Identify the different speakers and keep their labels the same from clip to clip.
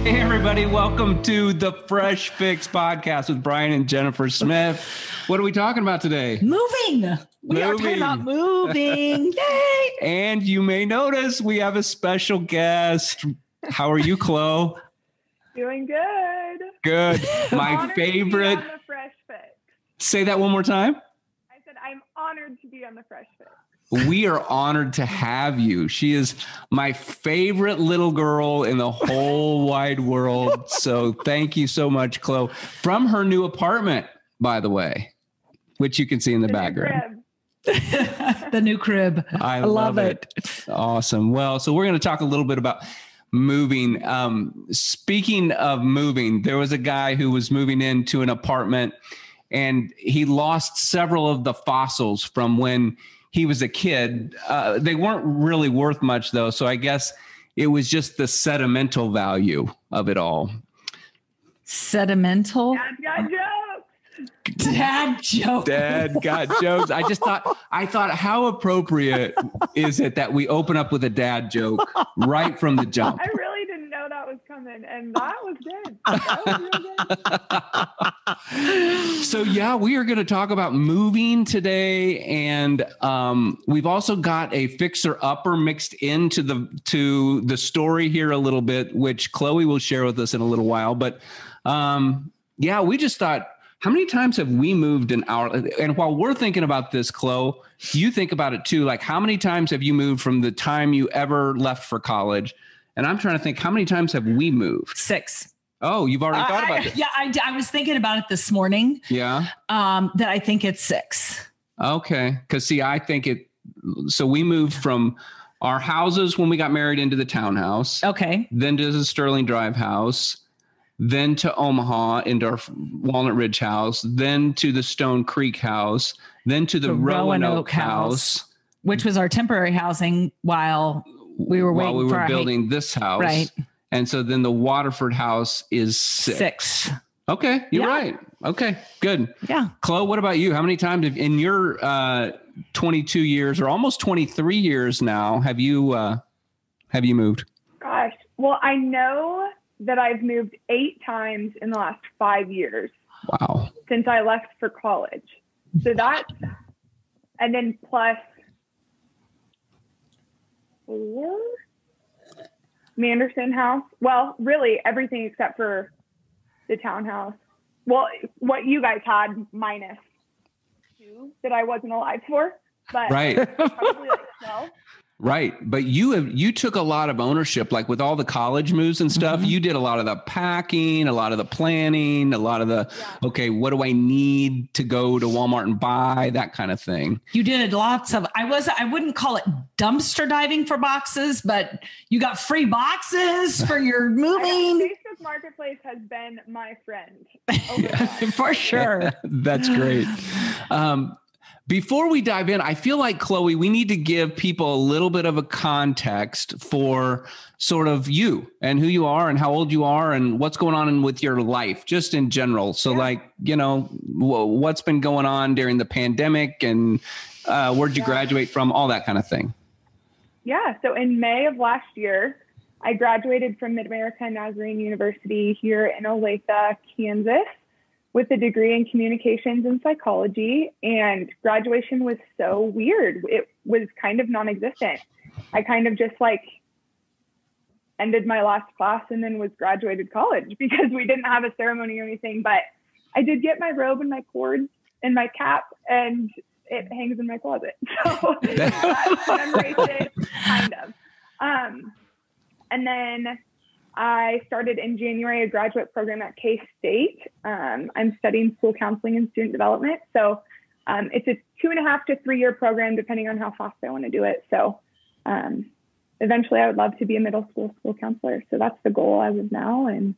Speaker 1: Hey, everybody. Welcome to the Fresh Fix podcast with Brian and Jennifer Smith. What are we talking about today?
Speaker 2: Moving. We are talking about moving. Yay.
Speaker 1: And you may notice we have a special guest. How are you, Chloe?
Speaker 3: Doing good.
Speaker 1: Good. My
Speaker 3: Honored
Speaker 1: favorite.
Speaker 3: To be on the Fresh Fix.
Speaker 1: Say that one more time.
Speaker 3: I said I'm honored to be on the Fresh Fix.
Speaker 1: We are honored to have you. She is my favorite little girl in the whole wide world. So thank you so much, Chloe. From her new apartment, by the way, which you can see in the background.
Speaker 2: The new crib.
Speaker 1: I love it. Awesome. Well, so we're going to talk a little bit about moving. Speaking of moving, there was a guy who was moving into an apartment and he lost several of the fossils from when he was a kid. They weren't really worth much, though. So I guess it was just the sentimental value of it all.
Speaker 2: Sentimental?
Speaker 3: Dad got jokes.
Speaker 2: Dad jokes.
Speaker 1: Dad got jokes. I thought, how appropriate is it that we open up with a dad joke right from the jump?
Speaker 3: I really didn't know that was coming, and that was good. That was real good.
Speaker 1: So yeah, we are going to talk about moving today, and we've also got a fixer-upper mixed into the story here a little bit, which Chloe will share with us in a little while. But yeah, we just thought, how many times have we moved in our? And while we're thinking about this, Chloe, you think about it too. Like, how many times have you moved from the time you ever left for college? And I'm trying to think, how many times have we moved?
Speaker 2: 6.
Speaker 1: Oh, you've already thought about it.
Speaker 2: Yeah, I was thinking about it this morning.
Speaker 1: Yeah.
Speaker 2: That I think it's 6.
Speaker 1: Okay. Because see, I think so we moved from our houses when we got married into the townhouse.
Speaker 2: Okay.
Speaker 1: Then to the Sterling Drive house. Then to Omaha into our Walnut Ridge house. Then to the Stone Creek house. Then to the Roanoke house.
Speaker 2: Which was our temporary housing while we were
Speaker 1: building this house.
Speaker 2: Right.
Speaker 1: And so then the Waterford house is 6. Okay. You're right. Okay, good.
Speaker 2: Yeah.
Speaker 1: Chloe, what about you? How many times in your 22 years or almost 23 years now have you moved?
Speaker 3: Gosh. Well, I know that I've moved 8 times in the last 5 years.
Speaker 1: Wow. Since
Speaker 3: I left for college. So that's, and then plus 4. Manderson house. Well, really everything except for the townhouse. Well, what you guys had minus 2 that I wasn't alive for, but
Speaker 1: right.
Speaker 3: Probably like 12.
Speaker 1: Right. But you took a lot of ownership, like with all the college moves and stuff. Mm-hmm. You did a lot of the packing, a lot of the planning, a lot of the, okay, what do I need to go to Walmart and buy, that kind of thing.
Speaker 2: You did lots of, I wouldn't call it dumpster diving for boxes, but you got free boxes for your moving.
Speaker 3: Facebook Marketplace has been my friend.
Speaker 2: For sure.
Speaker 1: That's great. Before we dive in, I feel like, Chloe, we need to give people a little bit of a context for sort of you and who you are and how old you are and what's going on with your life, just in general. So what's been going on during the pandemic and where'd you graduate from, all that kind of thing.
Speaker 3: Yeah. So in May of last year, I graduated from Mid-America Nazarene University here in Olathe, Kansas, with a degree in communications and psychology, and graduation was so weird. It was kind of non-existent. I kind of just ended my last class and then was graduated college because we didn't have a ceremony or anything, but I did get my robe and my cords and my cap, and it hangs in my closet. So that commemorates it, kind of. And then I started in January a graduate program at K-State. I'm studying school counseling and student development. So it's a 2.5 to 3 year program, depending on how fast I want to do it. So eventually I would love to be a middle school counselor. So that's the goal as of now. And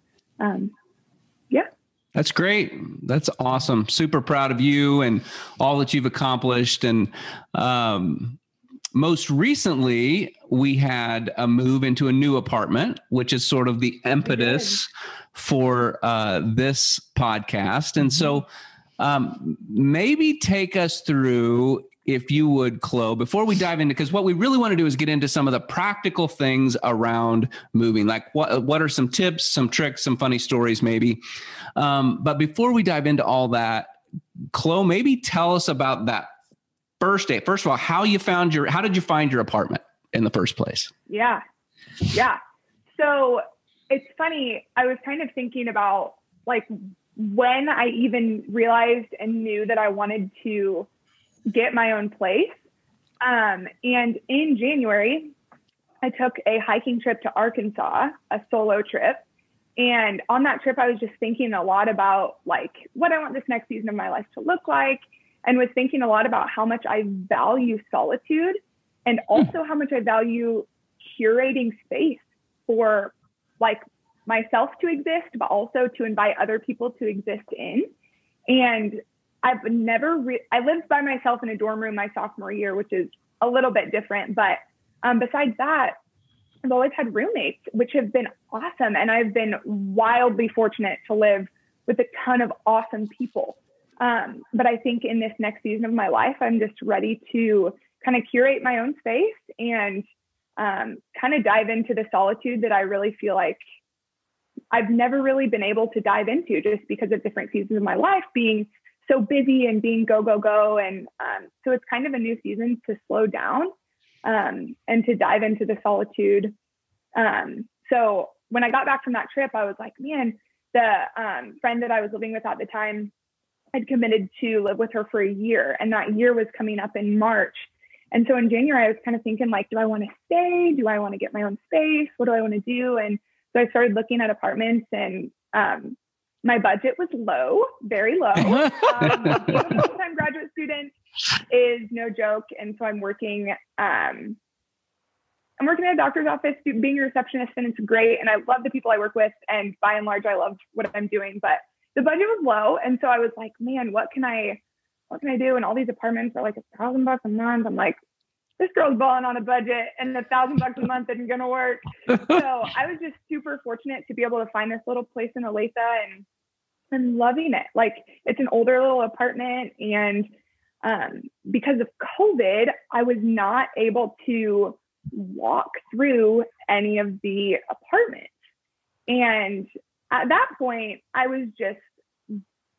Speaker 3: yeah.
Speaker 1: That's great. That's awesome. Super proud of you and all that you've accomplished. And most recently, we had a move into a new apartment, which is sort of the impetus for this podcast. And so maybe take us through if you would, Chloe, before we dive into, because what we really want to do is get into some of the practical things around moving, like what are some tips, some tricks, some funny stories maybe. But before we dive into all that, Chloe, maybe tell us about that first day. First of all, how did you find your apartment in the first place?
Speaker 3: Yeah. So it's funny. I was kind of thinking about like when I even realized and knew that I wanted to get my own place. And in January, I took a hiking trip to Arkansas, a solo trip. And on that trip, I was just thinking a lot about like what I want this next season of my life to look like, and was thinking a lot about how much I value solitude and also how much I value curating space for like myself to exist, but also to invite other people to exist in. And I've never, I lived by myself in a dorm room my sophomore year, which is a little bit different. But besides that, I've always had roommates, which have been awesome. And I've been wildly fortunate to live with a ton of awesome people. But I think in this next season of my life, I'm just ready to kind of curate my own space and kind of dive into the solitude that I really feel like I've never really been able to dive into just because of different seasons of my life being so busy and being go, go, go. And so it's kind of a new season to slow down and to dive into the solitude. So when I got back from that trip, I was like, man, the friend that I was living with at the time, I'd committed to live with her for a year, and that year was coming up in March. And so in January, I was kind of thinking like, do I want to stay? Do I want to get my own space? What do I want to do? And so I started looking at apartments, and my budget was low, very low. Being a full-time graduate student is no joke. And so I'm working at a doctor's office, being a receptionist, and it's great. And I love the people I work with. And by and large, I love what I'm doing, but the budget was low. And so I was like, man, what can I do? And all these apartments are like $1,000 a month. I'm like, this girl's balling on a budget, and $1,000 a month isn't going to work. So I was just super fortunate to be able to find this little place in Olathe, and I'm loving it. Like, it's an older little apartment. And because of COVID, I was not able to walk through any of the apartments. And at that point, I was just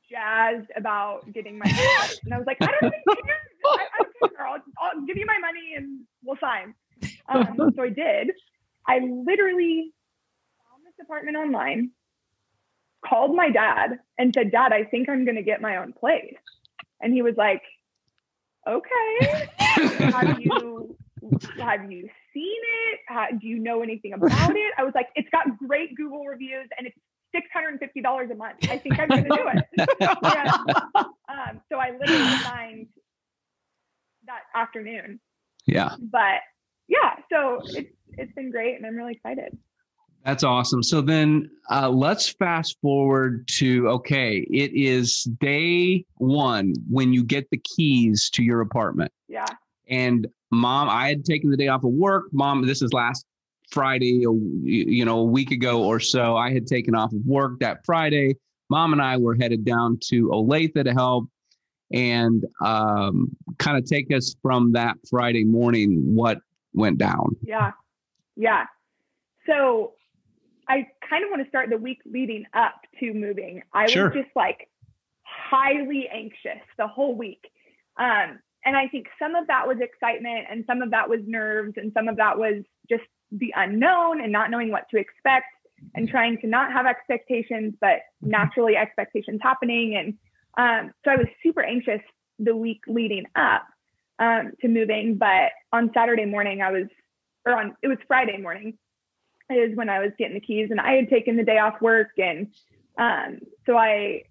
Speaker 3: jazzed about getting my house. And I was like, I don't even care. I don't care. I'll give you my money and we'll sign. So I did. I literally found this apartment online, called my dad and said, Dad, I think I'm going to get my own place. And he was like, okay, have you seen it? Do you know anything about it? I was like, it's got great Google reviews and it's $650 a month. I think I'm going to do it. So I literally signed that afternoon.
Speaker 1: Yeah.
Speaker 3: But yeah, so it's been great, and I'm really excited.
Speaker 1: That's awesome. So then let's fast forward to, okay, it is day one when you get the keys to your apartment.
Speaker 3: Yeah.
Speaker 1: And Mom, I had taken the day off of work. Mom, this is last Friday, a week ago or so. I had taken off of work that Friday. Mom and I were headed down to Olathe to help and kind of take us from that Friday morning, what went down.
Speaker 3: Yeah. So I kind of want to start the week leading up to moving. I was just like highly anxious the whole week. And I think some of that was excitement, and some of that was nerves, and some of that was just the unknown and not knowing what to expect and trying to not have expectations, but naturally expectations happening. And so I was super anxious the week leading up to moving. But on Saturday morning, it was Friday morning is when I was getting the keys, and I had taken the day off work. And so I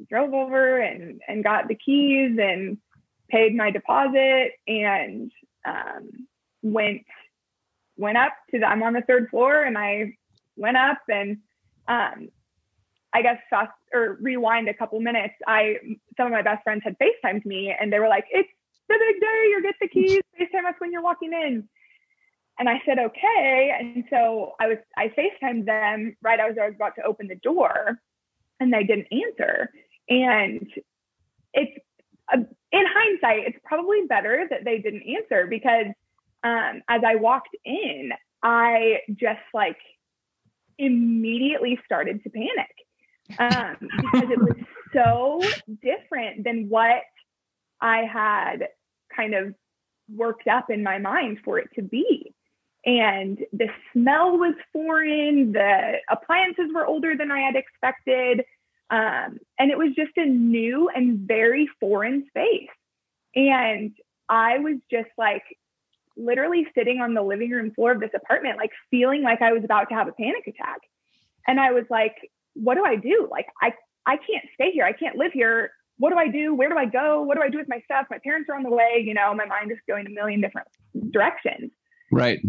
Speaker 3: drove over and got the keys and paid my deposit and went up to I'm on the third floor, and I went up and I guess rewind a couple minutes. Some of my best friends had FaceTimed me, and they were like, it's the big day, you get the keys, FaceTime us when you're walking in. And I said, okay. And so I FaceTimed them right as I was about to open the door, and they didn't answer. And it's in hindsight, it's probably better that they didn't answer, because as I walked in, I just like immediately started to panic because it was so different than what I had kind of worked up in my mind for it to be. And the smell was foreign. The appliances were older than I had expected. And it was just a new and very foreign space. And I was just like literally sitting on the living room floor of this apartment, like feeling like I was about to have a panic attack. And I was like, what do I do? Like, I can't stay here. I can't live here. What do I do? Where do I go? What do I do with my stuff? My parents are on the way. You know, my mind is going a million different directions.
Speaker 1: Right.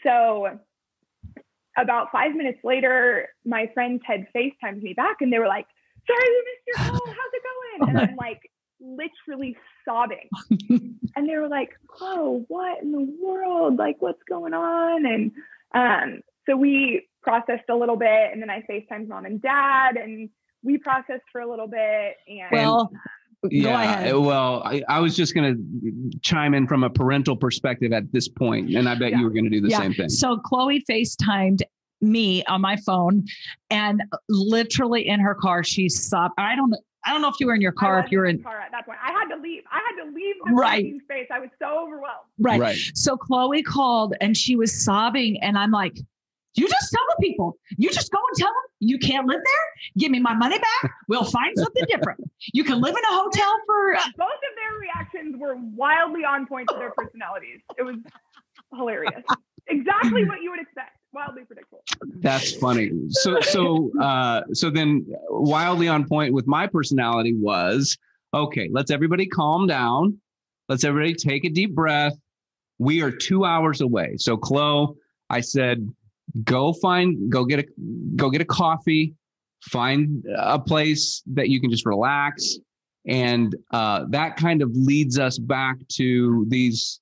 Speaker 3: So about 5 minutes later, my friends had FaceTimed me back and they were like, sorry, we missed your call. How's it going? And I'm like literally sobbing. And they were like, oh, what in the world? Like, what's going on? And so we processed a little bit, and then I FaceTimed mom and dad, and we processed for a little bit. And
Speaker 2: well,
Speaker 1: yeah,
Speaker 2: go ahead.
Speaker 1: Well, I was just going to chime in from a parental perspective at this point, and I bet you were going to do the same thing.
Speaker 2: So Chloe FaceTimed me on my phone, and literally in her car, she sobbed. I don't know if you were in your car. If you were in
Speaker 3: car at that point, I had to leave the parking space. I was so overwhelmed.
Speaker 2: Right. So Chloe called and she was sobbing, and I'm like, you just tell the people. You just go and tell them you can't live there. Give me my money back. We'll find something different. You can live in a hotel for.
Speaker 3: Both of their reactions were wildly on point to their personalities. It was hilarious. Exactly what you would expect. Wildly predictable.
Speaker 1: That's funny. So then wildly on point with my personality was, okay, let's everybody calm down. Let's everybody take a deep breath. We are 2 hours away. So Chloe, I said, go get a coffee, find a place that you can just relax. And that kind of leads us back to these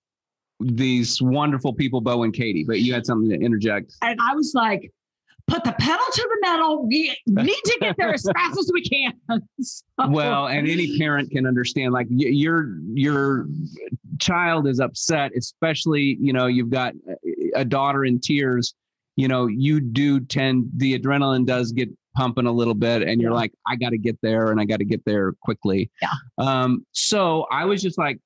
Speaker 1: wonderful people, Bo and Katie, but you had something to interject.
Speaker 2: And I was like, put the pedal to the metal. We need to get there as fast as we can.
Speaker 1: Well, and any parent can understand, like your child is upset, especially, you know, you've got a daughter in tears, you know, you do the adrenaline does get pumping a little bit, and you're like, I got to get there, and I got to get there quickly.
Speaker 2: Yeah.
Speaker 1: So I was just like,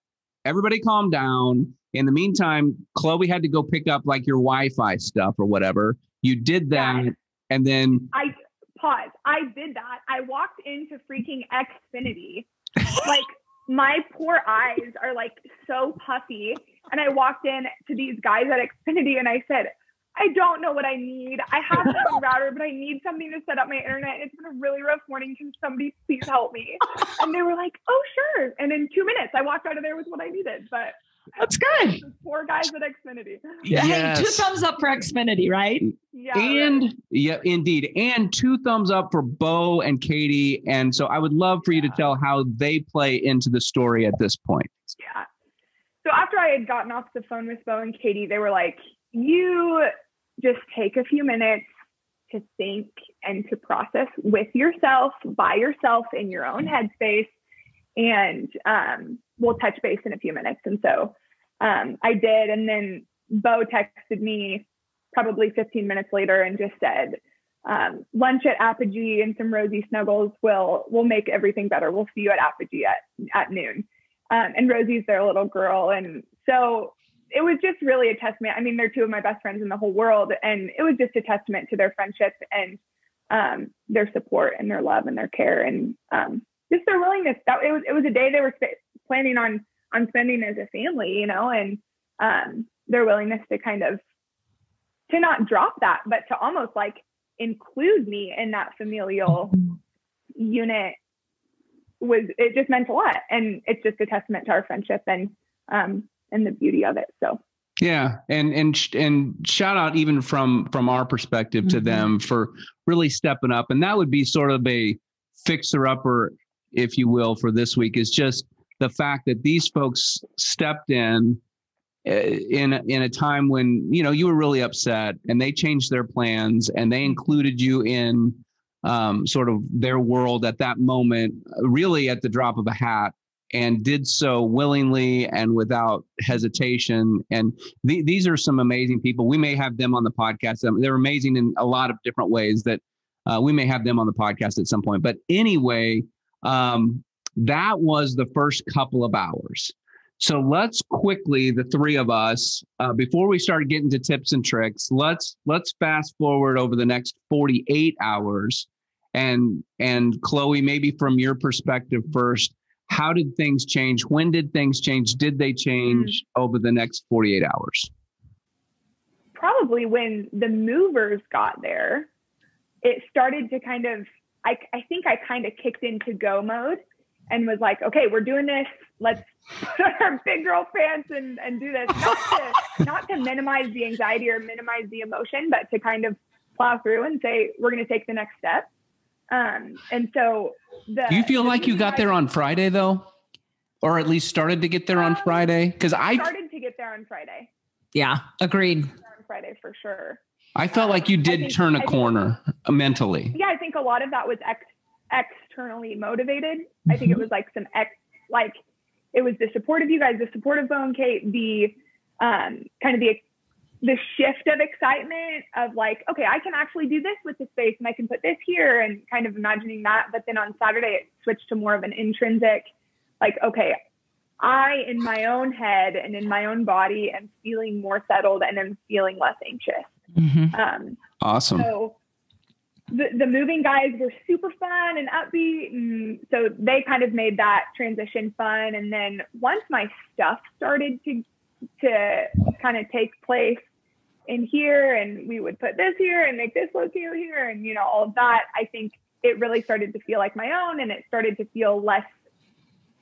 Speaker 1: everybody calm down. In the meantime, Chloe had to go pick up like your Wi-Fi stuff or whatever. You did that. And then
Speaker 3: I did that. I walked into freaking Xfinity. Like, my poor eyes are like so puffy. And I walked in to these guys at Xfinity and I said, I don't know what I need. I have a router, but I need something to set up my internet. It's been a really rough morning. Can somebody please help me? And they were like, oh, sure. And in 2 minutes, I walked out of there with what I needed. But
Speaker 2: that's good.
Speaker 3: Poor guys at Xfinity.
Speaker 2: Yes. Hey, 2 thumbs up for Xfinity, right?
Speaker 3: Yeah.
Speaker 1: And yeah, indeed. And 2 thumbs up for Bo and Katie. And so I would love for you to tell how they play into the story at this point.
Speaker 3: Yeah. So after I had gotten off the phone with Bo and Katie, they were like, you just take a few minutes to think and to process with yourself, by yourself, in your own headspace. And we'll touch base in a few minutes. And so I did. And then Bo texted me probably 15 minutes later and just said, lunch at Apogee and some Rosie Snuggles will make everything better. We'll see you at Apogee at noon. And Rosie's their little girl. And so it was just really a testament. I mean, they're 2 of my best friends in the whole world. And it was just a testament to their friendship and their support and their love and their care and just their willingness. It was a day they were planning on spending as a family, you know, and their willingness to kind of to not drop that, but to almost like include me in that familial unit it just meant a lot. And it's just a testament to our friendship and the beauty of it. So
Speaker 1: yeah, and shout out even from our perspective to them for really stepping up. And that would be sort of a fixer-upper, if you will, for this week, is just the fact that these folks stepped in a time when, you know, you were really upset, and they changed their plans and they included you in sort of their world at that moment, really at the drop of a hat, and did so willingly and without hesitation. And these are some amazing people. We may have them on the podcast. They're amazing in a lot of different ways that we may have them on the podcast at some point. But anyway, that was the first couple of hours. So let's quickly, the three of us, before we start getting to tips and tricks, let's fast forward over the next 48 hours. And Chloe, maybe from your perspective first, how did things change? When did things change? Did they change over the next 48 hours?
Speaker 3: Probably when the movers got there, it started to kind of, I think I kind of kicked into go mode and was like, okay, we're doing this. Let's put on our big girl pants and do this. Not to minimize the anxiety or minimize the emotion, but to kind of plow through and say, we're going to take the next step. And so do
Speaker 1: you feel like you got there on Friday though? Or at least started to get there on Friday? Because I
Speaker 3: started to get there on Friday.
Speaker 2: Yeah, agreed.
Speaker 3: On Friday for sure.
Speaker 1: I felt like you did turn a corner mentally.
Speaker 3: Yeah, I think a lot of that was externally motivated. I think it was like it was the support of you guys, the support of Bo and Kate, the kind of the shift of excitement of like, okay, I can actually do this with the space and I can put this here, and kind of imagining that. But then on Saturday, it switched to more of an intrinsic, like, okay, I, in my own head and in my own body, am feeling more settled and I'm feeling less anxious.
Speaker 1: Mm-hmm. Awesome.
Speaker 3: So the moving guys were super fun and upbeat. And so they kind of made that transition fun. And then once my stuff started to kind of take place in here, and we would put this here and make this look here, and, you know, all of that, I think it really started to feel like my own, and it started to feel less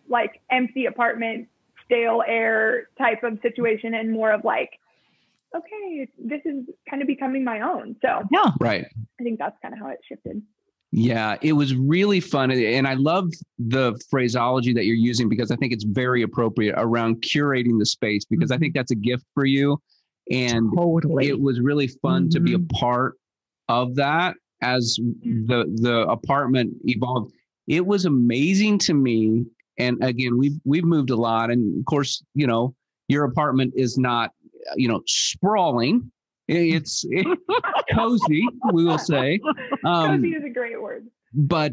Speaker 3: like empty apartment, stale air type of situation, and more of like, okay, this is kind of becoming my own. So
Speaker 2: yeah,
Speaker 1: right.
Speaker 3: I think that's kind of how it shifted.
Speaker 1: Yeah, it was really fun. And I love the phraseology that you're using, because I think it's very appropriate around curating the space, because I think that's a gift for you. And
Speaker 2: totally.
Speaker 1: It was really fun to be a part of that as the apartment evolved. It was amazing to me. And again, we've moved a lot. And of course, you know, your apartment is not, you know, sprawling. It's cozy, we will say.
Speaker 3: Cozy is a great word.
Speaker 1: But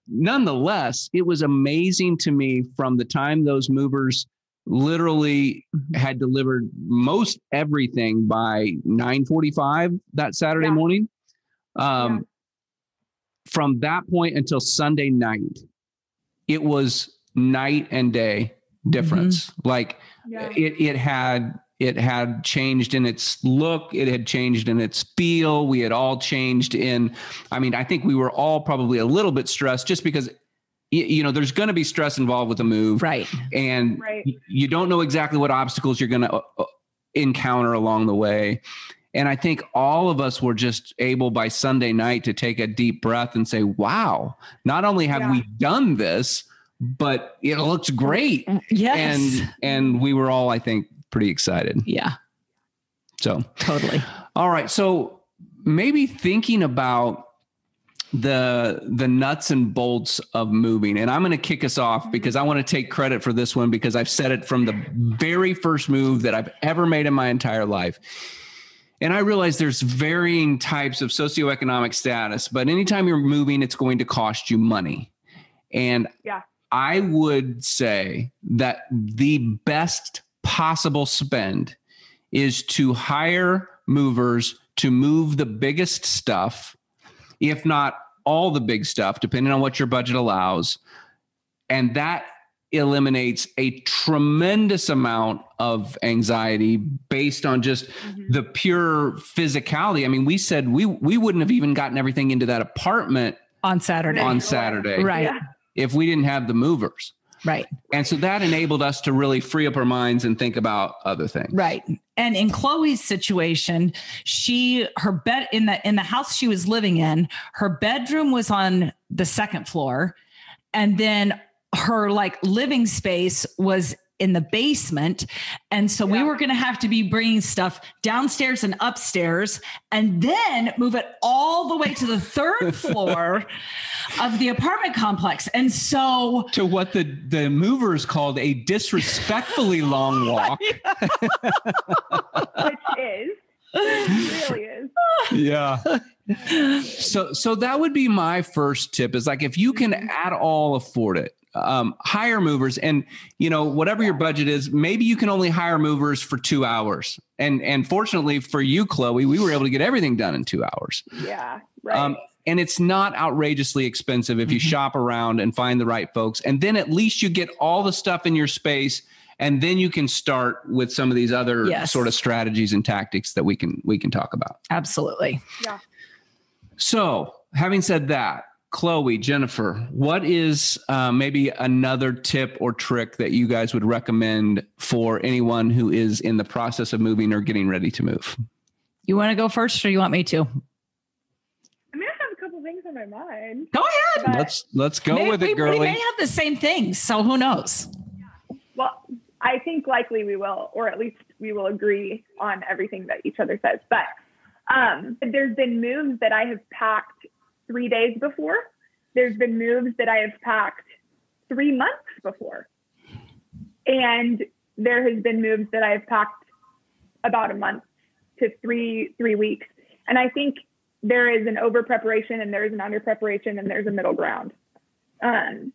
Speaker 1: nonetheless, it was amazing to me from the time those movers literally had delivered most everything by 9:45 that Saturday morning. From that point until Sunday night, it was night and day difference. Like it had changed in its look. It had changed in its feel. We had all changed I think we were all probably a little bit stressed, just because, you know, there's going to be stress involved with a move.
Speaker 2: Right.
Speaker 1: And you don't know exactly what obstacles you're going to encounter along the way. And I think all of us were just able by Sunday night to take a deep breath and say, wow, not only have we done this, but it looks great.
Speaker 2: Yes.
Speaker 1: And we were all, I think, pretty excited.
Speaker 2: Yeah.
Speaker 1: So
Speaker 2: totally.
Speaker 1: All right. So maybe thinking about the nuts and bolts of moving, and I'm going to kick us off because I want to take credit for this one, because I've said it from the very first move that I've ever made in my entire life. And I realize there's varying types of socioeconomic status, but anytime you're moving, it's going to cost you money. And I would say that the best possible spend is to hire movers to move the biggest stuff, if not all the big stuff, depending on what your budget allows. And that eliminates a tremendous amount of anxiety based on just the pure physicality. I mean, we said we wouldn't have even gotten everything into that apartment
Speaker 2: on Saturday.
Speaker 1: Right. If we didn't have the movers.
Speaker 2: Right.
Speaker 1: And so that enabled us to really free up our minds and think about other things.
Speaker 2: Right. And in Chloe's situation, her bed in the house she was living in, her bedroom was on the second floor. And then her like living space was in the basement. And so we were going to have to be bringing stuff downstairs and upstairs and then move it all the way to the third floor of the apartment complex. And so
Speaker 1: to what the movers called a disrespectfully long walk.
Speaker 3: Which is. It really is.
Speaker 1: Yeah. So that would be my first tip is like, if you can at all afford it, hire movers and, whatever your budget is, maybe you can only hire movers for 2 hours. And fortunately for you, Chloe, we were able to get everything done in 2 hours.
Speaker 3: Yeah. Right.
Speaker 1: And it's not outrageously expensive if you shop around and find the right folks. And then at least you get all the stuff in your space. And then you can start with some of these other sort of strategies and tactics that we can talk about.
Speaker 2: Absolutely.
Speaker 3: Yeah.
Speaker 1: So having said that, Chloe, Jennifer, what is maybe another tip or trick that you guys would recommend for anyone who is in the process of moving or getting ready to move?
Speaker 2: You want to go first or you want me to?
Speaker 3: I mean, I have a couple things on my mind.
Speaker 2: Go ahead.
Speaker 1: Let's go with it, girlie.
Speaker 2: We may have the same things, so who knows?
Speaker 3: Well, I think likely we will, or at least we will agree on everything that each other says. But there's been moves that I have packed 3 days before. There's been moves that I have packed 3 months before. And there has been moves that I have packed about a month to three weeks. And I think there is an over preparation and there is an under preparation and there's a middle ground. And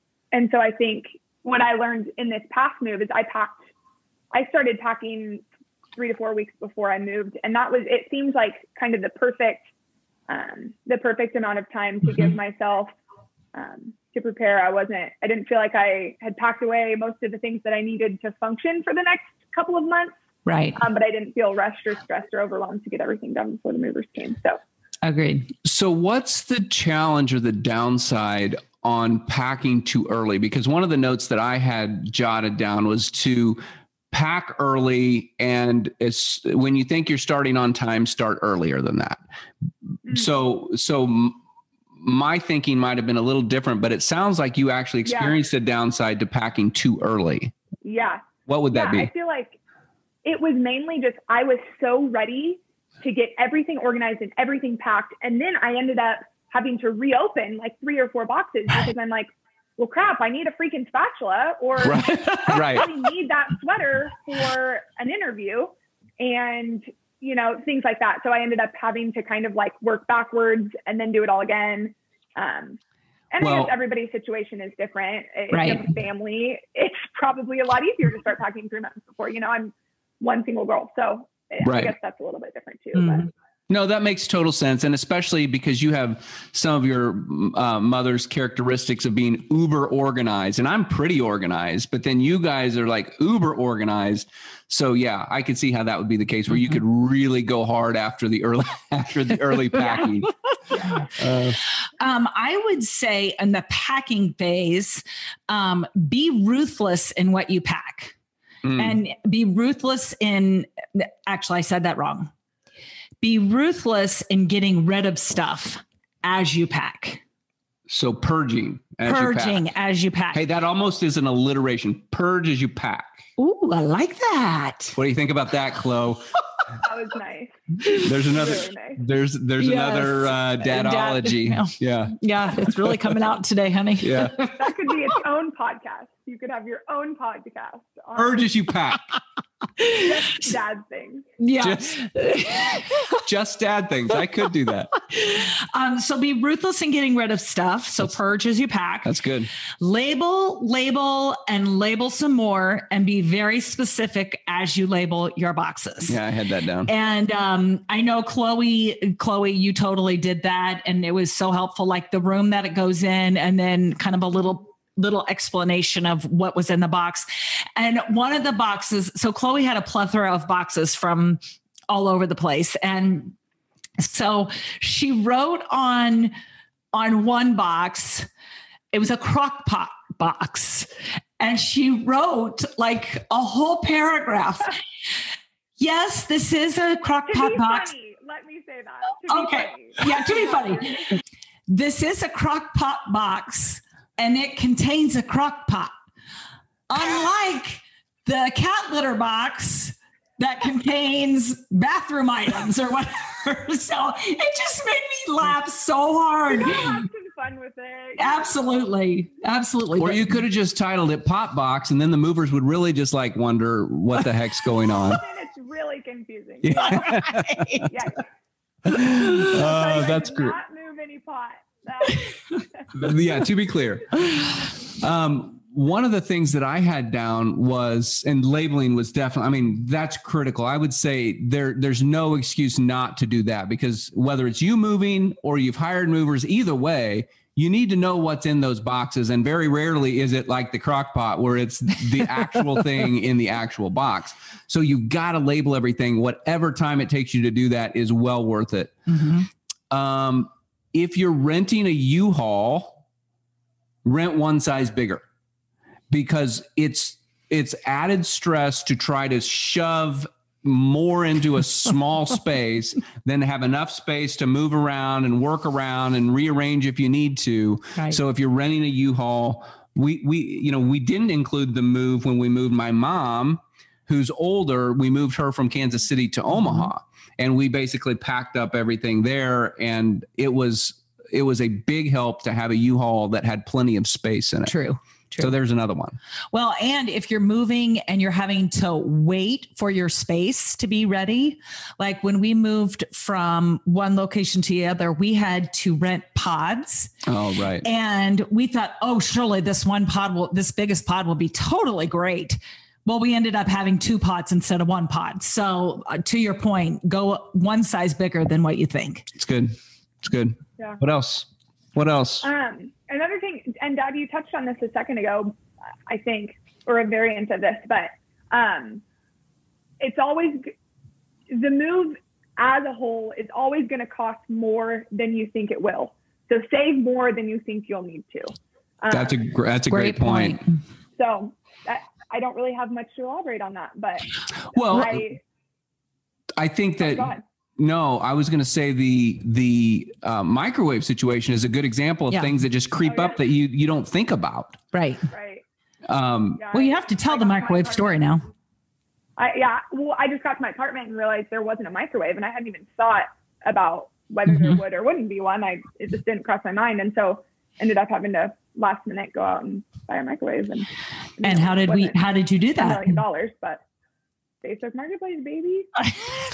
Speaker 3: so I think what I learned in this past move is I started packing 3 to 4 weeks before I moved. And it seems like kind of the perfect amount of time to give myself, to prepare. I didn't feel like I had packed away most of the things that I needed to function for the next couple of months.
Speaker 2: Right.
Speaker 3: But I didn't feel rushed or stressed or overwhelmed to get everything done before the movers came. So
Speaker 2: agreed.
Speaker 1: So what's the challenge or the downside on packing too early? Because one of the notes that I had jotted down was to pack early, and when you think you're starting on time, start earlier than that. Mm-hmm. So my thinking might have been a little different, but it sounds like you actually experienced a downside to packing too early.
Speaker 3: Yeah.
Speaker 1: What would that be?
Speaker 3: I feel like it was mainly just, I was so ready to get everything organized and everything packed. And then I ended up having to reopen like 3 or 4 boxes because I'm like, well, crap, I need a freaking spatula, or I really need that sweater for an interview, and, things like that. So I ended up having to kind of like work backwards and then do it all again. And I guess everybody's situation is different. If you have a family, it's probably a lot easier to start packing 3 months before. I'm one single girl, so I guess that's a little bit different too.
Speaker 2: Mm-hmm.
Speaker 3: But.
Speaker 1: No, that makes total sense. And especially because you have some of your mother's characteristics of being uber organized, and I'm pretty organized, but then you guys are like uber organized. So yeah, I could see how that would be the case where you could really go hard after the early packing.
Speaker 2: I would say in the packing phase, be ruthless in what you pack and be ruthless actually, I said that wrong. Be ruthless in getting rid of stuff as you pack.
Speaker 1: So purging
Speaker 2: as you pack.
Speaker 1: Hey, that almost is an alliteration. Purge as you pack.
Speaker 2: Ooh, I like that.
Speaker 1: What do you think about that, Chloe?
Speaker 3: That was nice.
Speaker 1: There's another.
Speaker 3: Really nice.
Speaker 1: There's another dadology.
Speaker 2: Yeah, it's really coming out today, honey.
Speaker 1: Yeah,
Speaker 3: that could be its own podcast. You could have your own podcast.
Speaker 1: Purge as you pack.
Speaker 3: Just dad things.
Speaker 2: Yeah.
Speaker 1: Just dad things. I could do that.
Speaker 2: So be ruthless in getting rid of stuff. So purge as you pack.
Speaker 1: That's good.
Speaker 2: Label, and label some more, and be very specific as you label your boxes.
Speaker 1: Yeah, I had that down.
Speaker 2: And I know Chloe, you totally did that. And it was so helpful, like the room that it goes in, and then kind of a little explanation of what was in the box. And one of the boxes, so Chloe had a plethora of boxes from all over the place. And so she wrote on one box, it was a crock pot box. And she wrote like a whole paragraph. Yes, this is a crock pot box.
Speaker 3: Funny. Let me say that.
Speaker 2: Okay. Yeah, to be funny. This is a crock pot box, and it contains a crock pot. Unlike the cat litter box that contains bathroom items or whatever. So it just made me laugh so hard.
Speaker 3: You have some fun with it.
Speaker 2: Absolutely.
Speaker 1: Or you could have just titled it Pop Box, and then the movers would really just like wonder what the heck's going on.
Speaker 3: And it's really confusing.
Speaker 1: Yeah.
Speaker 2: Right.
Speaker 3: Yeah.
Speaker 1: That's great.
Speaker 3: Not move any pot.
Speaker 1: Yeah, to be clear. One of the things that I had down was, and labeling was definitely, I mean, that's critical. I would say there's no excuse not to do that, because whether it's you moving or you've hired movers, either way, you need to know what's in those boxes. And very rarely is it like the crock pot where it's the actual thing in the actual box. So you've got to label everything. Whatever time it takes you to do that is well worth it. Mm-hmm. If you're renting a U-Haul, rent one size bigger, because it's added stress to try to shove more into a small space than have enough space to move around and work around and rearrange if you need to. Right. So if you're renting a U-Haul, we didn't include the move when we moved my mom, who's older. We moved her from Kansas City to Omaha, and we basically packed up everything there. And it was a big help to have a U-Haul that had plenty of space in it.
Speaker 2: True.
Speaker 1: So there's another one.
Speaker 2: Well, and if you're moving and you're having to wait for your space to be ready, like when we moved from one location to the other, we had to rent pods.
Speaker 1: Oh, right.
Speaker 2: And we thought, oh, surely this biggest pod will be totally great. Well, we ended up having 2 pods instead of 1 pod. So to your point, go one size bigger than what you think.
Speaker 1: It's good. It's good. Yeah. What else?
Speaker 3: Another thing, and Dad, you touched on this a second ago, I think, or a variant of this, but it's always, the move as a whole is always going to cost more than you think it will. So save more than you think you'll need to.
Speaker 1: That's a great point.
Speaker 3: So I don't really have much to elaborate on that, but
Speaker 1: I think that. No, I was going to say the microwave situation is a good example of things that just creep up that you don't think about.
Speaker 2: Right.
Speaker 3: Right.
Speaker 2: Well, you have to tell the microwave story now.
Speaker 3: Well, I just got to my apartment and realized there wasn't a microwave, and I hadn't even thought about whether there would or wouldn't be one. It just didn't cross my mind, and so ended up having to last minute go out and buy a microwave.
Speaker 2: And how did you do that?
Speaker 3: $1 million, but Facebook Marketplace, baby.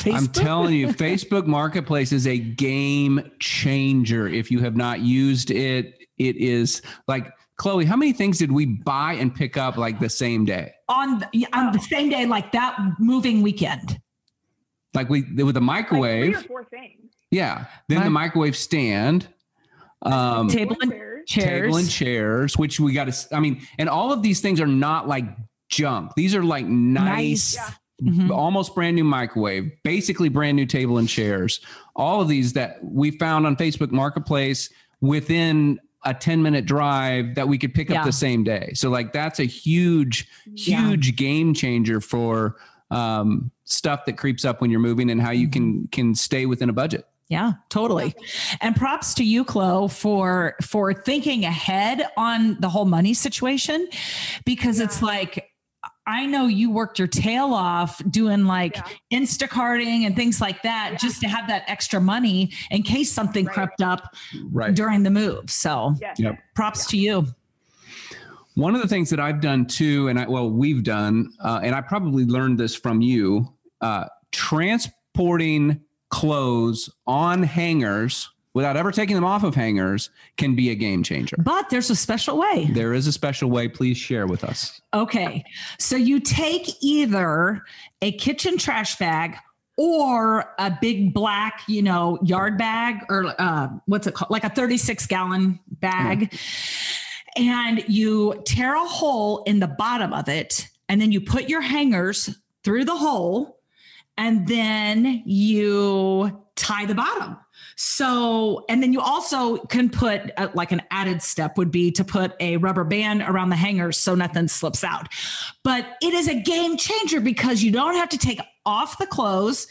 Speaker 1: I'm telling you, Facebook Marketplace is a game changer. If you have not used it, it is like, Chloe, how many things did we buy and pick up like the same day? On
Speaker 2: the same day, like that moving weekend.
Speaker 1: Like with the microwave.
Speaker 3: Like 3 or 4 things.
Speaker 1: Yeah. Then the microwave stand.
Speaker 2: Table and chairs,
Speaker 1: which we got to, and all of these things are not like junk. These are like nice. Almost brand new microwave, basically brand new table and chairs. All of these that we found on Facebook Marketplace within a 10-minute drive that we could pick up the same day. So like that's a huge game changer for stuff that creeps up when you're moving and how you can stay within a budget.
Speaker 2: Yeah, totally. And props to you, Chloe, for thinking ahead on the whole money situation, because it's like, I know you worked your tail off doing like Instacarting and things like that just to have that extra money in case something crept up during the move. So props to you.
Speaker 1: One of the things that I've done too, we've done, and I probably learned this from you, transporting clothes on hangers without ever taking them off of hangers can be a game changer.
Speaker 2: But there's a special way.
Speaker 1: There is a special way. Please share with us.
Speaker 2: Okay. So you take either a kitchen trash bag or a big black, yard bag, or what's it called? Like a 36-gallon bag. And you tear a hole in the bottom of it. And then you put your hangers through the hole. And then you tie the bottom. So, and then you also can put like an added step would be to put a rubber band around the hangers so nothing slips out. But it is a game changer because you don't have to take off the clothes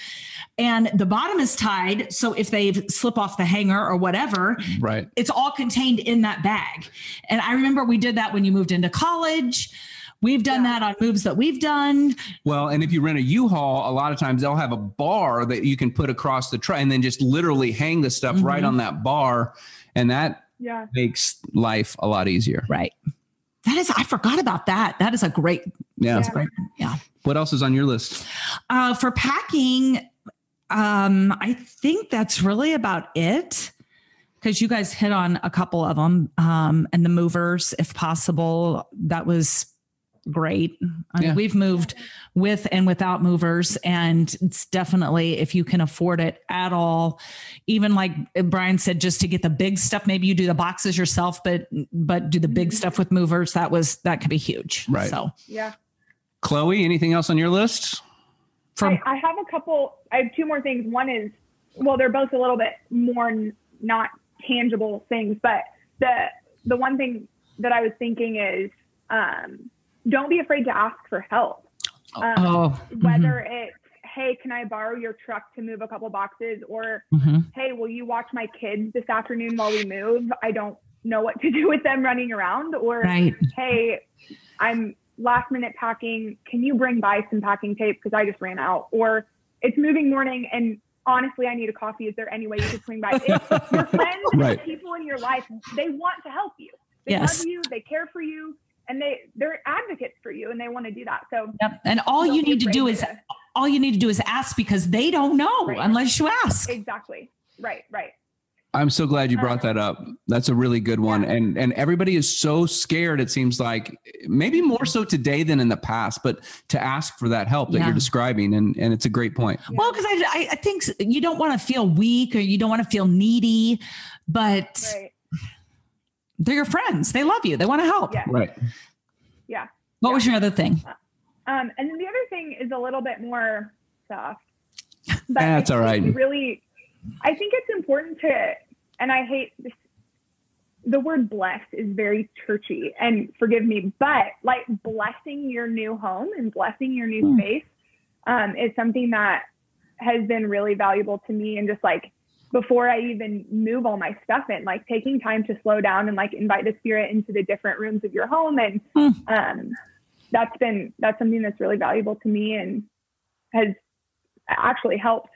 Speaker 2: and the bottom is tied. So if they slip off the hanger or whatever, it's all contained in that bag. And I remember we did that when you moved into college. We've done that on moves that we've done.
Speaker 1: Well, and if you rent a U-Haul, a lot of times they'll have a bar that you can put across the truck and then just literally hang the stuff right on that bar. And that makes life a lot easier.
Speaker 2: Right. I forgot about that. That is a great.
Speaker 1: Yeah.
Speaker 2: Yeah.
Speaker 1: What else is on your list?
Speaker 2: For packing, I think that's really about it. Because you guys hit on a couple of them, and the movers, if possible, that was great. I mean, we've moved with and without movers, and it's definitely, if you can afford it at all, even like Brian said, just to get the big stuff, maybe you do the boxes yourself, but do the big stuff with movers. That could be huge.
Speaker 1: Right.
Speaker 2: So
Speaker 1: Chloe, anything else on your list?
Speaker 3: I have a couple. I have two more things. One is, well, they're both a little bit more not tangible things, but the one thing that I was thinking is don't be afraid to ask for help. Whether it's, hey, can I borrow your truck to move a couple boxes, or hey, will you watch my kids this afternoon while we move? I don't know what to do with them running around. Or hey, I'm last minute packing, can you bring by some packing tape because I just ran out? Or it's moving morning and honestly, I need a coffee. Is there any way you could swing by? Your friends and the people in your life, they want to help you. They love you. They care for you, and they're advocates for you, and they want to do that. So,
Speaker 2: and all you need to do is ask, because they don't know unless you ask.
Speaker 3: Exactly. Right.
Speaker 1: I'm so glad you brought that up. That's a really good one. And everybody is so scared, it seems like, maybe more so today than in the past, but to ask for that help that you're describing. And it's a great point.
Speaker 2: Well, because I think you don't want to feel weak, or you don't want to feel needy, but they're your friends. They love you. They want to help.
Speaker 3: Yeah.
Speaker 1: Right.
Speaker 3: Yeah.
Speaker 2: What was your other thing?
Speaker 3: And then the other thing is a little bit more soft. But
Speaker 1: that's all right.
Speaker 3: I think it's important to, and I hate this, the word blessed is very churchy, and forgive me, but like blessing your new home and blessing your new space is something that has been really valuable to me. And just like, before I even move all my stuff in, like taking time to slow down and like invite the Spirit into the different rooms of your home. And that's something that's really valuable to me and has actually helped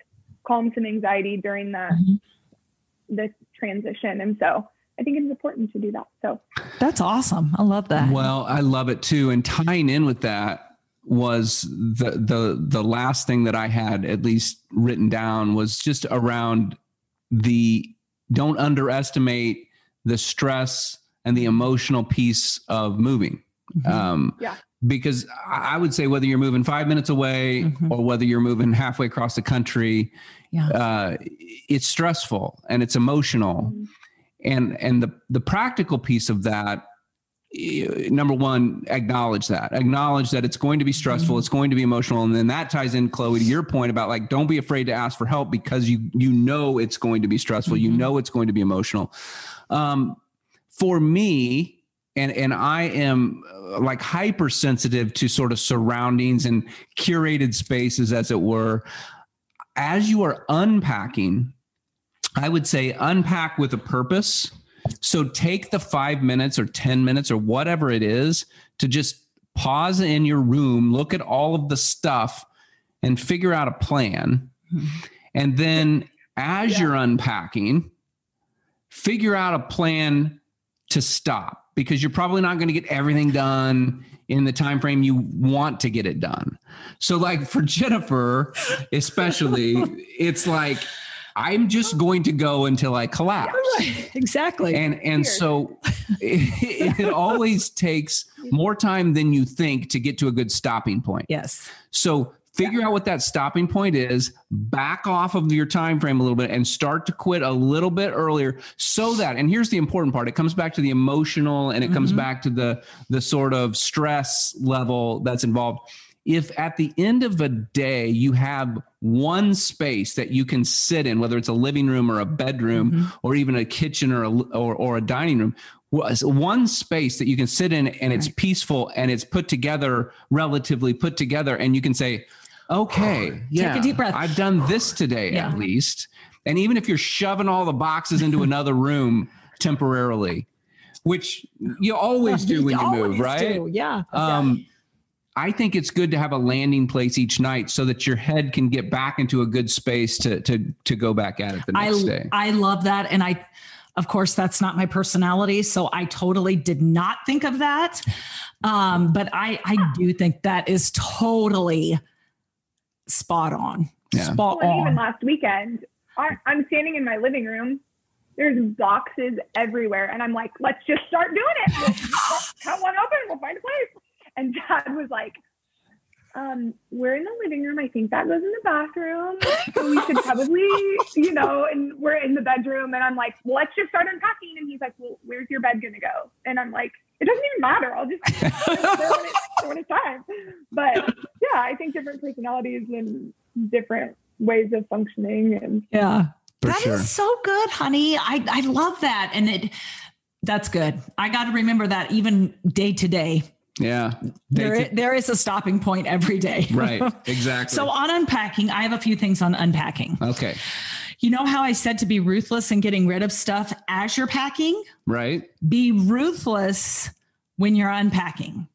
Speaker 3: calm some anxiety during the transition. And so I think it's important to do that. So
Speaker 2: that's awesome. I love that.
Speaker 1: Well, I love it too. And tying in with that was the last thing that I had at least written down was just around don't underestimate the stress and the emotional piece of moving. Because I would say whether you're moving 5 minutes away or whether you're moving halfway across the country, it's stressful and it's emotional. And the practical piece of that, number one, acknowledge that it's going to be stressful. It's going to be emotional. And then that ties in, Chloe, to your point about like, don't be afraid to ask for help, because you know it's going to be stressful. You know it's going to be emotional. For me, and I am like hypersensitive to sort of surroundings and curated spaces, as it were. As you are unpacking, I would say unpack with a purpose. So take the 5 minutes or 10 minutes or whatever it is to just pause in your room, look at all of the stuff and figure out a plan. And then as you're unpacking, figure out a plan to stop, because you're probably not going to get everything done in the time frame you want to get it done. So like for Jennifer, especially, it's like, I'm just going to go until I collapse.
Speaker 2: Right. Exactly.
Speaker 1: And so it always takes more time than you think to get to a good stopping point.
Speaker 2: Yes.
Speaker 1: So figure out what that stopping point is, back off of your time frame a little bit and start to quit a little bit earlier, so that, and here's the important part, it comes back to the emotional and it comes back to the sort of stress level that's involved. If at the end of a day you have one space that you can sit in, whether it's a living room or a bedroom or even a kitchen or a dining room, one space that you can sit in and it's peaceful and it's relatively put together, and you can say, okay,
Speaker 2: take a deep breath.
Speaker 1: I've done this today at least. And even if you're shoving all the boxes into another room temporarily, which you always do when you move, right?
Speaker 2: Yeah.
Speaker 1: I think it's good to have a landing place each night so that your head can get back into a good space to go back at it the next day.
Speaker 2: I love that. And of course, that's not my personality. So I totally did not think of that. But I do think that is totally spot on.
Speaker 1: Yeah.
Speaker 2: Spot on.
Speaker 3: Even last weekend, I'm standing in my living room. There's boxes everywhere. And I'm like, let's just start doing it. Let's cut one open. We'll find a place. And Dad was like, we're in the living room. I think that goes in the bathroom. So we should probably, and we're in the bedroom. And I'm like, well, let's just start unpacking. And he's like, well, where's your bed going to go? And I'm like, it doesn't even matter. I'll just throw when it's time. But yeah, I think different personalities and different ways of functioning. And
Speaker 2: yeah, that
Speaker 1: sure.
Speaker 2: is so good, honey. I love that. And that's good. I got to remember that even day to day.
Speaker 1: Yeah.
Speaker 2: There is a stopping point every day.
Speaker 1: Right. Exactly.
Speaker 2: So on unpacking, I have a few things on unpacking.
Speaker 1: Okay.
Speaker 2: You know how I said to be ruthless in getting rid of stuff as you're packing?
Speaker 1: Right.
Speaker 2: Be ruthless when you're unpacking.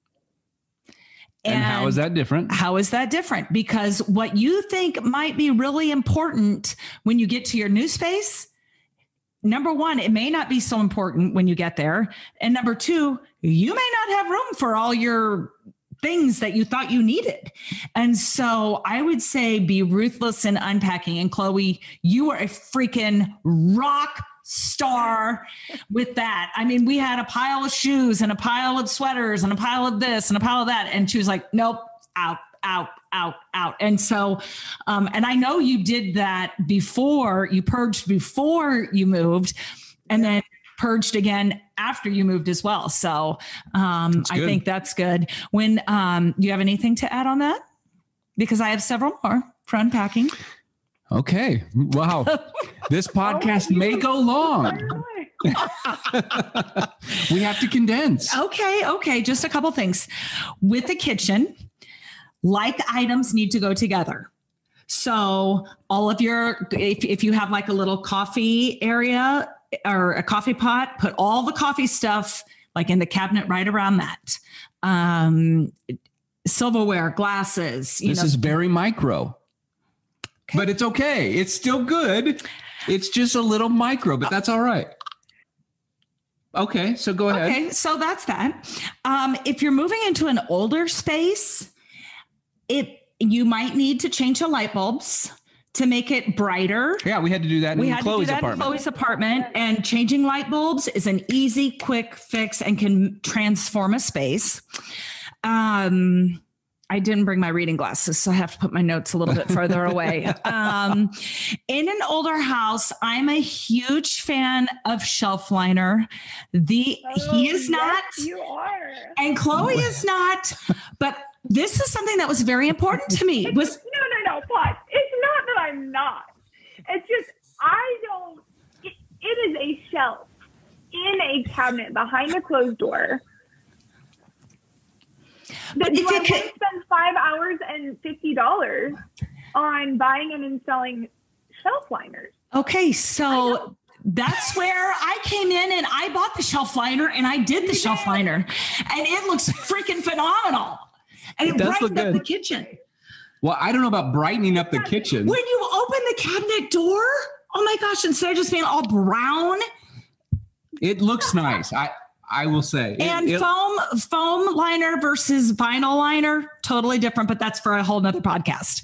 Speaker 1: And how is that different?
Speaker 2: How is that different? Because what you think might be really important when you get to your new space, number one, it may not be so important when you get there. And number two, you may not have room for all your things that you thought you needed. And so I would say be ruthless in unpacking. And Chloe, you are a freaking rock star with that. I mean, we had a pile of shoes and a pile of sweaters and a pile of this and a pile of that. And she was like, nope, out. And so, and I know you did that before you purged before you moved and then purged again after you moved as well. So, I think that's good. When, you have anything to add on that? Because I have several more for unpacking.
Speaker 1: Okay. Wow. This podcast may go long. We have to condense.
Speaker 2: Okay. Just a couple things. With the kitchen, like items need to go together. So all of if you have like a little coffee area or a coffee pot, put all the coffee stuff like in the cabinet right around that. Silverware, glasses.
Speaker 1: This is very micro. Okay. But it's okay. It's still good. It's just a little micro, but that's all right. Okay, so go ahead.
Speaker 2: Okay, so that's that. If you're moving into an older space, you might need to change the light bulbs to make it brighter.
Speaker 1: Yeah, we had to do that in Chloe's apartment.
Speaker 2: And changing light bulbs is an easy, quick fix and can transform a space. I didn't bring my reading glasses, so I have to put my notes a little bit further away. In an older house, I'm a huge fan of shelf liner. He is not.
Speaker 3: You are.
Speaker 2: And Chloe is not. But this is something that was very important to me.
Speaker 3: No. But it's not that I'm not. It's just it is a shelf in a cabinet behind a closed door. But if you can spend 5 hours and $50 on buying and installing shelf liners.
Speaker 2: Okay, so that's where I came in and I bought the shelf liner and I did the shelf liner and it looks freaking phenomenal. And it brightened up the kitchen.
Speaker 1: Well, I don't know about brightening up the kitchen.
Speaker 2: When you open the cabinet door, oh my gosh, instead of just being all brown.
Speaker 1: It looks nice. I will say.
Speaker 2: And foam liner versus vinyl liner, totally different, but that's for a whole nother podcast.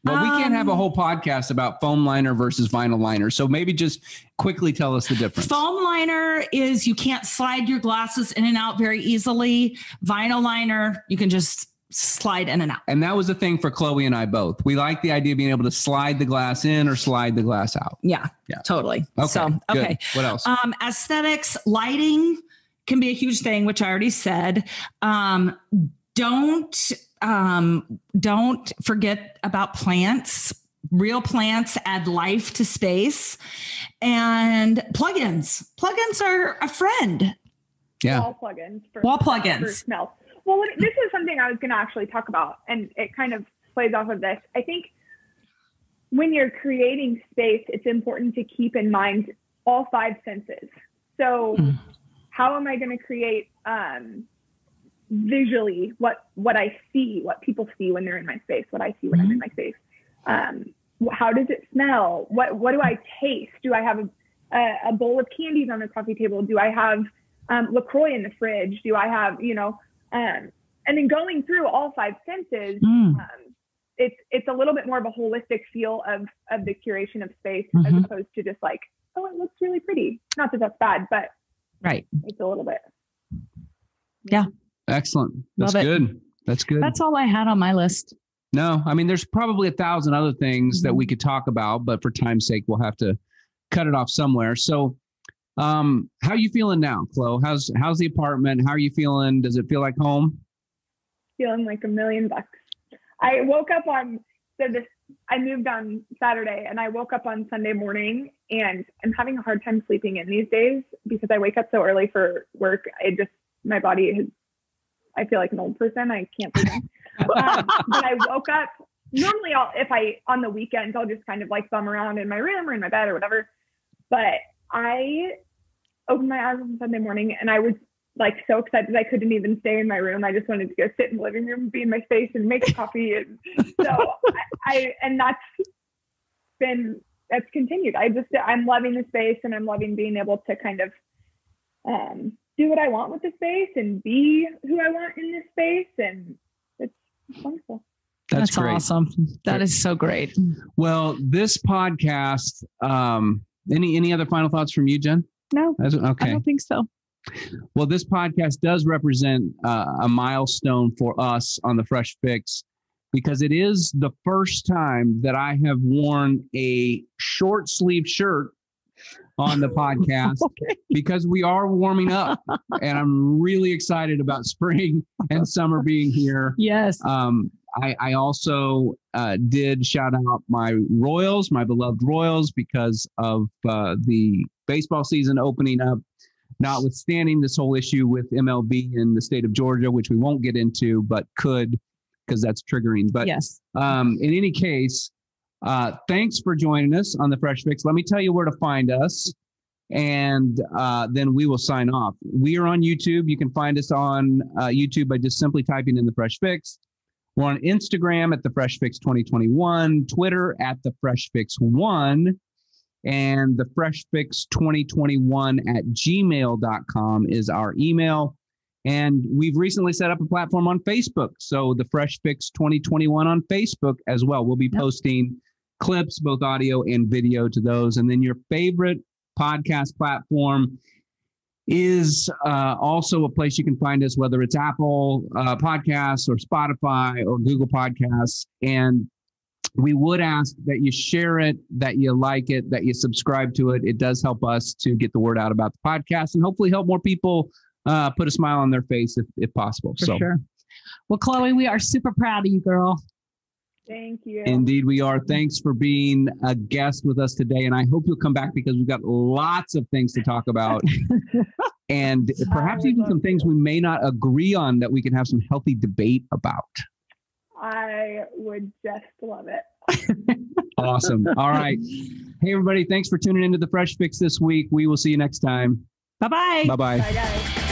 Speaker 1: Well, we can't have a whole podcast about foam liner versus vinyl liner. So maybe just quickly tell us the difference.
Speaker 2: Foam liner is you can't slide your glasses in and out very easily. Vinyl liner, you can just slide in and out.
Speaker 1: And that was the thing for Chloe and I both. We like the idea of being able to slide the glass in or slide the glass out.
Speaker 2: Yeah. Totally.
Speaker 1: Okay.
Speaker 2: So, okay.
Speaker 1: Good. What else?
Speaker 2: Aesthetics, lighting can be a huge thing, which I already said. Don't forget about plants. Real plants add life to space. And plugins. Plugins are a friend.
Speaker 1: Yeah.
Speaker 3: Wall plugins. For smell. Well, this is something I was going to actually talk about, and it kind of plays off of this. I think when you're creating space, it's important to keep in mind all 5 senses. So how am I going to create visually what I see, what people see when they're in my space, what I see when I'm in my space. How does it smell? What do I taste? Do I have a bowl of candies on the coffee table? Do I have LaCroix in the fridge? Do I have, and then going through all 5 senses, it's a little bit more of a holistic feel of the curation of space as opposed to just like, oh, it looks really pretty. Not that that's bad, but
Speaker 2: right.
Speaker 3: It's a little bit.
Speaker 2: Yeah.
Speaker 1: Excellent. That's good. That's good.
Speaker 2: That's all I had on my list.
Speaker 1: No, I mean, there's probably 1,000 other things that we could talk about, but for time's sake, we'll have to cut it off somewhere. So, how are you feeling now, Chloe? How's the apartment? How are you feeling? Does it feel like home?
Speaker 3: Feeling like $1 million. I woke up I moved on Saturday and I woke up on Sunday morning and I'm having a hard time sleeping in these days because I wake up so early for work. My body I feel like an old person. I can't sleep. But I woke up, normally on the weekends, I'll just kind of like bum around in my room or in my bed or whatever. But I opened my eyes on Sunday morning and I was like so excited I couldn't even stay in my room. I just wanted to go sit in the living room, be in my space and make coffee. And so and that's continued. I'm loving the space and I'm loving being able to kind of do what I want with the space and be who I want in this space. And it's wonderful.
Speaker 1: That's great.
Speaker 2: Awesome. That is so great.
Speaker 1: Well, this podcast, any other final thoughts from you, Jen?
Speaker 2: No,
Speaker 1: okay.
Speaker 2: I don't think so.
Speaker 1: Well, this podcast does represent a milestone for us on the Fresh Fix because it is the first time that I have worn a short sleeve shirt on the podcast because we are warming up and I'm really excited about spring and summer being here.
Speaker 2: Yes.
Speaker 1: I also did shout out my Royals, my beloved Royals, because of the baseball season opening up, notwithstanding this whole issue with MLB in the state of Georgia, which we won't get into, but could, because that's triggering. But
Speaker 2: yes.
Speaker 1: In any case, thanks for joining us on the Fresh Fix. Let me tell you where to find us, and then we will sign off. We are on YouTube. You can find us on YouTube by just simply typing in the Fresh Fix. We're on Instagram at the Fresh Fix 2021, Twitter at the Fresh Fix 1, and the Fresh Fix 2021 at gmail.com is our email. And we've recently set up a platform on Facebook. So the Fresh Fix 2021 on Facebook as well. We'll be posting clips, both audio and video, to those. And then your favorite podcast platform is also a place you can find us, whether it's Apple Podcasts or Spotify or Google Podcasts. And we would ask that you share it, that you like it, that you subscribe to it. It does help us to get the word out about the podcast and hopefully help more people put a smile on their face if possible.
Speaker 2: For sure. Well, Chloe, we are super proud of you, girl.
Speaker 3: Thank you.
Speaker 1: Indeed, we are. Thanks for being a guest with us today. And I hope you'll come back because we've got lots of things to talk about and perhaps even some things we may not agree on that we can have some healthy debate about.
Speaker 3: I would just love it.
Speaker 1: Awesome. All right. Hey, everybody. Thanks for tuning into the Fresh Fix this week. We will see you next time.
Speaker 2: Bye-bye.
Speaker 1: Bye-bye.
Speaker 3: Bye, guys.